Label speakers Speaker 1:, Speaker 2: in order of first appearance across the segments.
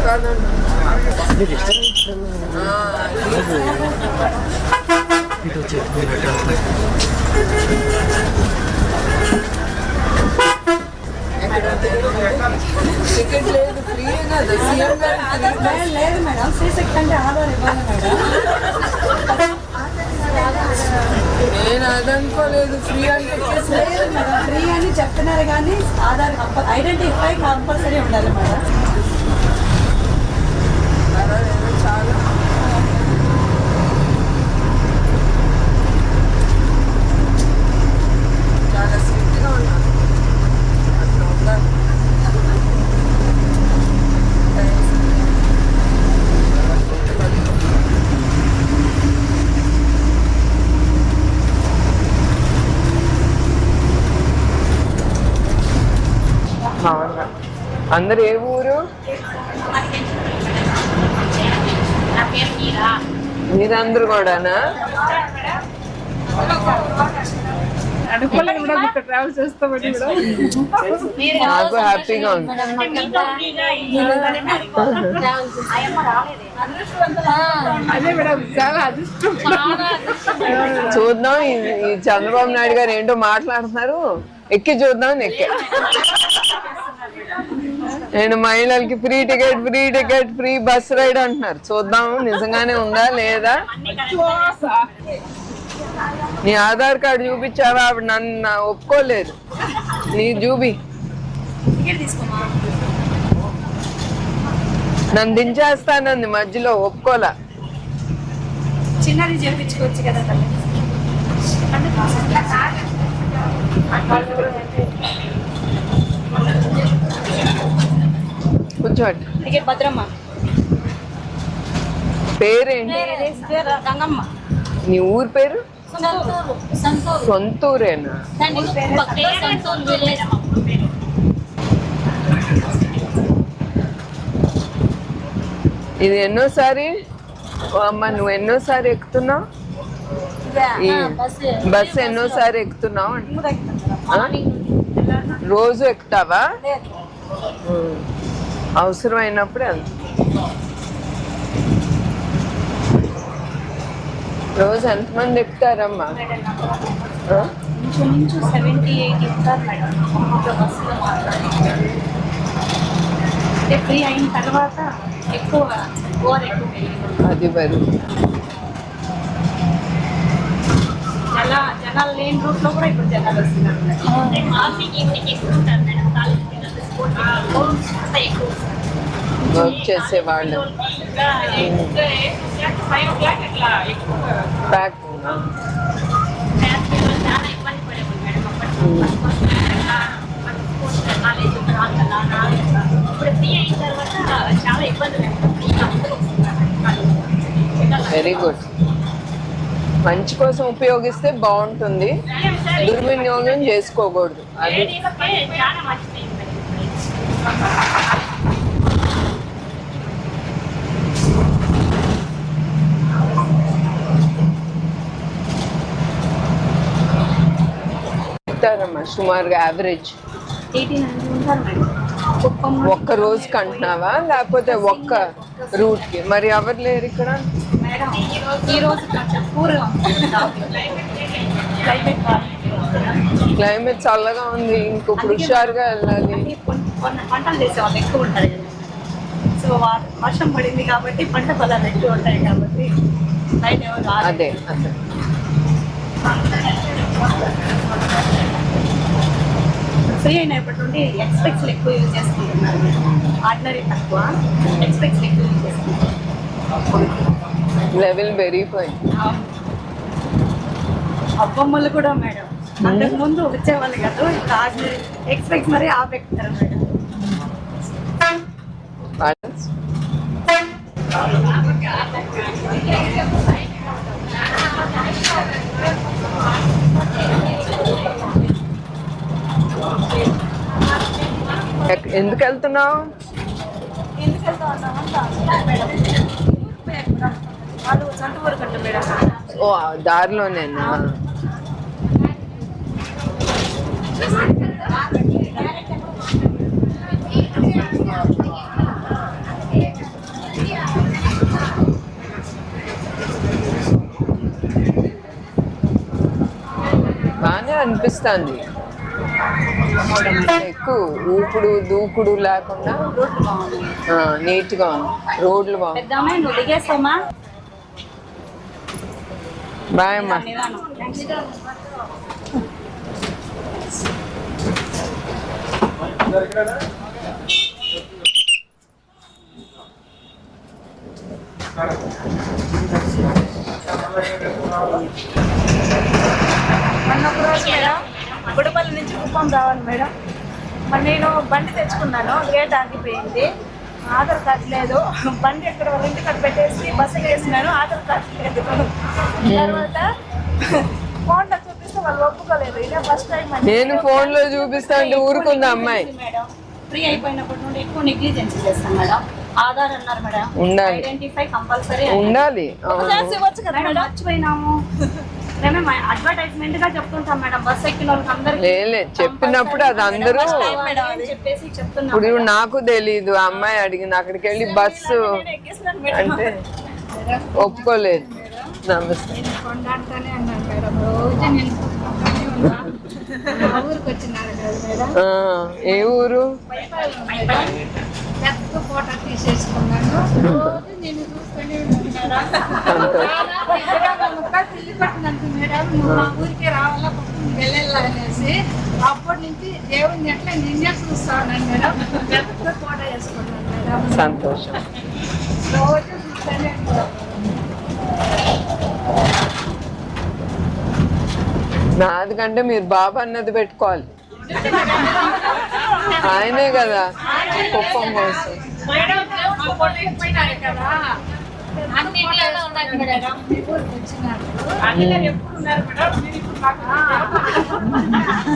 Speaker 1: Ticket లేదు, free కదా CM గారు. లేదు మేడం, ఫ్రీ సెక్ట్ అంటే ఆధార్ ఇవ్వాలి మేడం. నేను అదనుకోలేదు, ఫ్రీ అంటే లేదు మేడం. ఫ్రీ అని చెప్తున్నారు కానీ ఆధార్ ఐడెంటిఫై కంపల్సరీ ఉండాలి మేడం. చాలా చాలా స్ట్రిక్ట్గా ఉన్నారు. అట్లా ఉండాలి. అందరు ఏ ఊరు? మీరందరూ కూడానా? నాకు హ్యాపీగా ఉంది. చూద్దాం ఈ చంద్రబాబు నాయుడు గారు ఏంటో మాట్లాడుతున్నారు. ఎక్కి చూద్దాం. ఎక్కే నేను మహిళలకి free ticket free bus ride అంటున్నారు. చూద్దాం నిజంగానే ఉందా లేదా. నీ ఆధార్ కార్డు చూపించావా? ఆవిడ నన్ను ఒప్పుకోలేదు. నీ చూపి. నన్ను దించేస్తానంది మధ్యలో, ఒప్పుకోలా.
Speaker 2: చిన్నది చేయించుకోవచ్చు కదా.
Speaker 1: కూర్చోండి.
Speaker 2: భద్రమ్మ
Speaker 1: పేరేంటి?
Speaker 2: గంగమ్మ.
Speaker 1: నీ ఊరు పేరు? సొంతూరేనా? ఇది ఎన్నోసారి అమ్మ? నువ్వు ఎన్నోసారి ఎక్కుతున్నావు ఈ బస్సు? ఎన్నోసారి ఎక్కుతున్నావు? రోజు ఎక్కుతావా? అవసరమైనప్పుడే అంత. రోజు ఎంతమంది ఎక్కుతారమ్మా?
Speaker 2: ఫ్రీ అయిన తర్వాత ఎక్కువ
Speaker 1: అది మరి
Speaker 2: జనాలు లేని రూట్ లో కూడా ఇప్పుడు జనాలు వస్తున్నారు.
Speaker 1: వర్క్ చేసే వాళ్ళు ప్యాక్ వెరీ గుడ్. మంచి కోసం ఉపయోగిస్తే బాగుంటుంది, దుర్వినియోగం చేసుకోకూడదు. అది చెప్తారమ్మా సుమారుగా యావరేజ్? ఒక్క రోజుకి అంటున్నావా లేకపోతే ఒక్క రూట్ కి? మరి ఎవరు లేరు ఇక్కడ? క్లైమేట్ చల్లగా ఉంది, ఇంకొప్పుడు హుషారుగా వెళ్ళాలి.
Speaker 2: పంటలు చేసేవాళ్ళు ఎక్కువ ఉంటారు కదా, సో వర్షం పడింది కాబట్టి పంట పొలాలు ఎక్కువ ఉంటాయి కాబట్టి
Speaker 1: అదే అదే.
Speaker 2: ఫ్రీ అయినప్పటి నుండి ఎక్స్పెక్ట్స్ ఎక్కువ యూజ్ చేసుకుంటున్నారు. ఆర్డినరీ తక్కువ, ఎక్స్పెక్ట్స్ ఎక్కువ యూజ్ చేసుకుంటున్నారు.
Speaker 1: లెవెల్ పెరిగిపోయింది.
Speaker 2: అబ్బమ్మలు కూడా మేడం అంతకు ముందు వచ్చేవాళ్ళు కాదు, ఆర్డినరీ ఎక్స్పెక్ట్స్ మరీ ఆపెక్తారు మేడం.
Speaker 1: ఎందుకు వెళ్తున్నావు? ఓ దారిలోనేనా?
Speaker 3: అనిపిస్తుంది. ఎక్కువ ఊపుడు దూకుడు లేకుండా నీట్గా ఉంది. రోడ్లు బాగుంది.
Speaker 2: పెద్దమ్మ నువ్వు దిగేస్తామా?
Speaker 3: బాయ్ అమ్మా.
Speaker 2: మొన్న ఒక రోజు మేడం గుడిపల్లి నుంచి కుప్పం రావాలి మేడం. మరి నేను బండి తెచ్చుకున్నాను, గేట్ ఆగిపోయింది, ఆధార్ కార్డు లేదు. బండి ఎక్కడ వాళ్ళ ఇంటికి అక్కడ పెట్టేసి బస్సులు వేసినాను, ఆధార్ కార్డు లేదు. తర్వాత ఫోన్లో చూపిస్తే వాళ్ళు ఒప్పుకోలేదు. ఇదే ఫస్ట్ టైం.
Speaker 3: నేను ఫోన్ లో చూపిస్తా అంటే ఊరుకుందా అమ్మాయి?
Speaker 2: మేడం ఫ్రీ అయిపోయినప్పటి నుండి ఎక్కువ నెగ్లిజెన్స్ చేస్తాను మేడం. ఆధార్ అన్నారు మేడం,
Speaker 3: ఉండాలి,
Speaker 2: ఐడెంటిఫై కంపల్సరీ
Speaker 3: ఉండాలి.
Speaker 2: ఇవ్వచ్చు కదా మేడం, మర్చిపోయినాము. మేము అడ్వర్టైజ్మెంట్ గా చెప్తుంటాం మేడం, బస్ ఎక్కిన వాళ్ళకి అందరికీ
Speaker 3: లేదు చెప్పినప్పుడు అది అందరూ
Speaker 2: చెప్పేసి చెప్తున్నాం.
Speaker 3: ఇప్పుడు నాకు తెలీదు, అమ్మాయి అడిగింది అక్కడికి వెళ్ళి బస్సు అంటే ఒప్పుకోలేదు. నమస్తే.
Speaker 2: కొండాడుతూనే అన్నాను మేడం, రోజు నేను ఊరికి వచ్చినాను కదా మేడం.
Speaker 3: ఏ ఊరు?
Speaker 2: పెద్ద ఫోటో తీసేసుకున్నాను, రోజు నేను చూస్తూనే ఉన్నాను మేడం. పిల్లి పట్టినందుకు మేడం నువ్వు మా ఊరికే రావాలా, వెళ్ళాలా అనేసి అప్పటి నుంచి దేవుడిని ఎట్లా నిన్నే చూస్తా ఉన్నాను మేడం. పెద్ద ఫోటో వేసుకున్నాను మేడం.
Speaker 3: సంతోషం.
Speaker 2: రోజు చూస్తూనే ఉంటాను.
Speaker 3: నాది కంటే మీరు బాబా అన్నది పెట్టుకోవాలి. ఆయనే కదా కుప్పం కోసం.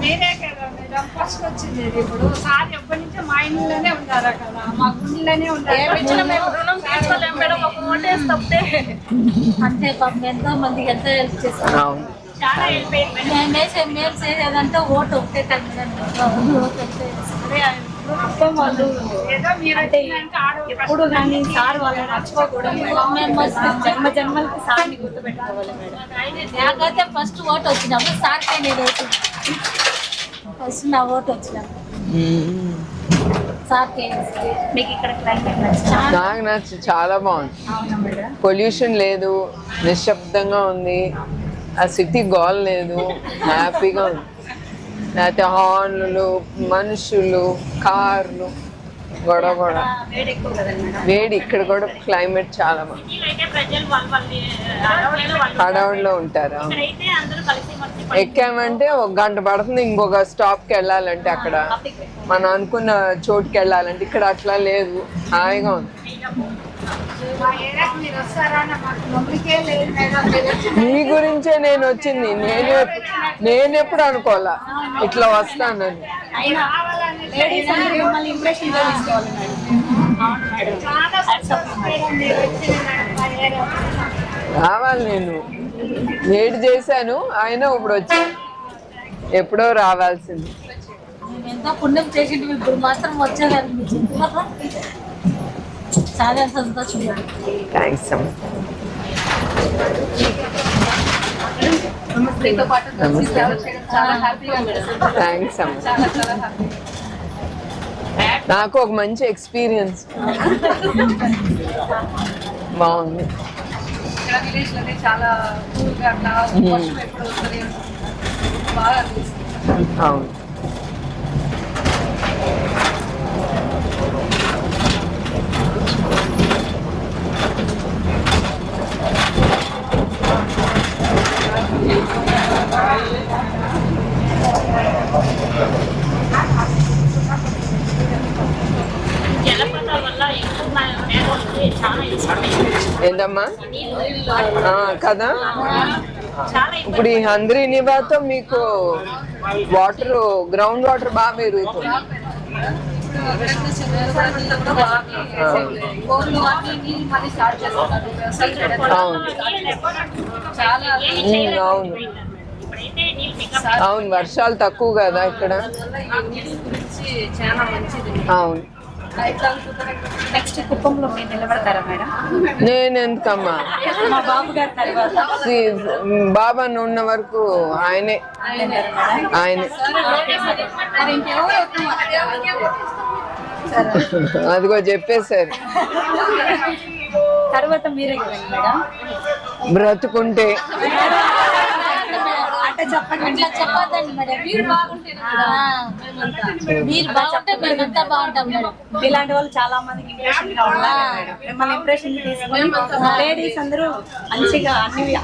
Speaker 2: మీరే కదా మేడం ఫస్ట్ వచ్చింది. ఇప్పుడు సార్ ఎప్పటి నుంచో మా ఇంట్లోనే ఉన్నారా కదా, మా గుండెలోనే ఉన్నారు మేడం. ఒక ఓటేసి తప్పితే అంతే పాపం ఎంతో మందికి ఎంతో హెల్ప్ చేస్తాం.
Speaker 3: అవును,
Speaker 2: చాలా హెల్ప్ అయింది. మేము చేసేదంటే ఓటు ఒకటే కదా, ఎప్పుడు కానీ సార్ వాళ్ళని మర్చిపోకూడదు. జన్మ జన్మలకి సార్ని గుర్తుపెట్టుకోవాలి మేడం. నాకైతే ఫస్ట్ ఓటు వచ్చినప్పుడు సార్కే నేను ఓటు, ఫస్ట్ నా ఓటు వచ్చినప్పుడు సార్కే. మీకు ఇక్కడ క్లైమేట్
Speaker 3: నాకు నచ్చి చాలా బాగుంది.
Speaker 2: అవునా మేడం?
Speaker 3: పొల్యూషన్ లేదు, నిశ్శబ్దంగా ఉంది, ఆ సిటీ గోల్ లేదు, హ్యాపీగా ఉంది. లేకపోతే హార్న్లు, మనుషులు, కార్లు, గొడవ గొడవ,
Speaker 2: వేడి ఎక్కువ కదండి మేడం.
Speaker 3: వేడి. ఇక్కడ కూడా క్లైమేట్ చాలా బాగుంది. హడావుడిలో ఉంటారు. ఎక్కామంటే 1 గంట పడుతుంది ఇంకొక స్టాప్కి వెళ్ళాలంటే, అక్కడ మనం అనుకున్న చోటుకి వెళ్ళాలంటే. ఇక్కడ అట్లా లేదు, హాయిగా ఉంది. మీ గురించే నేను వచ్చింది. నేను ఎప్పుడు అనుకోవాలా ఇట్లా వస్తానని. రావాలి, నేను వెయిట్ చేశాను, అయినా ఇప్పుడు వచ్చాను. ఎప్పుడో రావాల్సింది.
Speaker 2: ఎంతో పుణ్యం చేసింది, ఇప్పుడు మాత్రం వచ్చేదాన్ని. చాలా సంతోషం.
Speaker 3: థ్యాంక్స్ అమ్మ. థ్యాంక్స్ అమ్మ. నాకు ఒక మంచి ఎక్స్పీరియన్స్ బాగుంది. అవును, ఏంటమ్మా కదా. ఇప్పుడు ఈ హంద్రీ నివాతో మీకు వాటర్, గ్రౌండ్ వాటర్ బాగా పెరుగుతుంది. అవును, అవును, వర్షాలు తక్కువ కదా ఇక్కడ. అవును,
Speaker 2: నెక్స్ట్ కుప్పంలో మీరు నిలబడతారా మేడం?
Speaker 3: నేను ఎందుకమ్మా,
Speaker 2: మా బాబు గారి తర్వాత
Speaker 3: బాబా ఉన్న వరకు ఆయనే ఆయనే. అదిగో చెప్పేశారు.
Speaker 2: తర్వాత మీరే కదండి మేడం.
Speaker 3: బ్రతుకుంటే
Speaker 2: అంటే చెప్పండి.
Speaker 4: అట్లా చెప్పొద్దండి మేడం, మీరు బాగుంటే మీరు బాగుంటే మేమంతా బాగుంటాం మేడం.
Speaker 2: ఇలాంటి వాళ్ళు చాలా మందికి ఇంప్రెషన్ గా ఉండాలి మేడం. మిమ్మల్ని ఇంప్రెషన్ తీసుకొని లేడీస్ అందరూ మంచిగా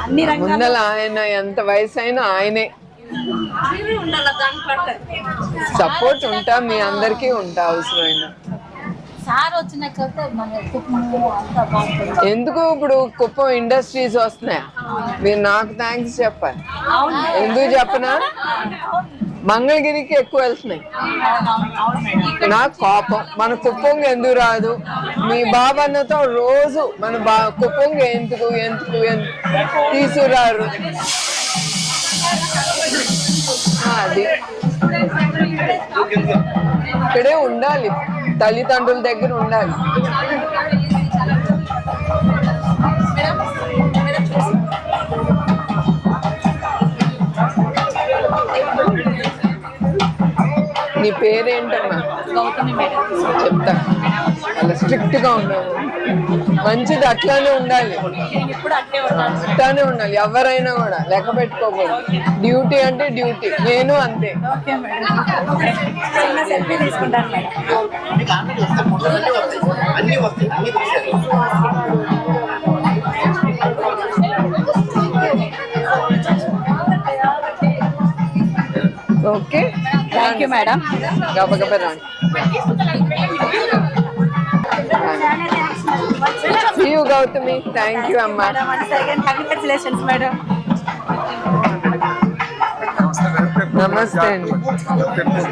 Speaker 2: అన్ని రంగాల్లో
Speaker 3: ముందల ఆయన ఎంత వయసు అయినా ఆయనే సపోర్ట్ ఉంటా, మీ అందరికీ ఉంటా అవసరమైన.
Speaker 4: సార్ వచ్చినాక మన కుటుంబం అంతా బాగుంటుంది.
Speaker 3: ఎందుకు ఇప్పుడు కుప్పం ఇండస్ట్రీస్ వస్తున్నాయా, మీరు నాకు థ్యాంక్స్ చెప్పాలి. ఎందుకు చెప్పనా, మంగళగిరికి ఎక్కువ వెళ్తున్నాయి. నాకు కోపం, మన కుప్పంకి ఎందుకు రాదు? మీ బాబన్నతో రోజు మన కుప్పంకి ఎందుకు ఎందుకు తీసుకురారు? అది ఇక్కడే ఉండాలి, తల్లిదండ్రుల దగ్గర ఉండాలి. నీ పేరేంటమ్మా?
Speaker 2: గౌతమి మేడం.
Speaker 3: చెప్తా, అలా స్ట్రిక్ట్ గా ఉన్నాను. మంచిది, అట్లానే ఉండాలి,
Speaker 2: ఇప్పుడు అంటే ఉన్నాను.
Speaker 3: అట్లానే ఉండాలి. ఎవరైనా కూడా లెక్క పెట్టుకోకూడదు. డ్యూటీ అంటే డ్యూటీ, నేను అంతే.
Speaker 2: Okay madam. చిన్న సెల్ఫీ తీసుకుంటాను madam.
Speaker 3: Okay,
Speaker 2: thank you madam.
Speaker 3: గబగబ రండి. See you, Gautami. Thank you అమ్మా.
Speaker 2: Once again, congratulations madam.
Speaker 3: నమస్తే అండి.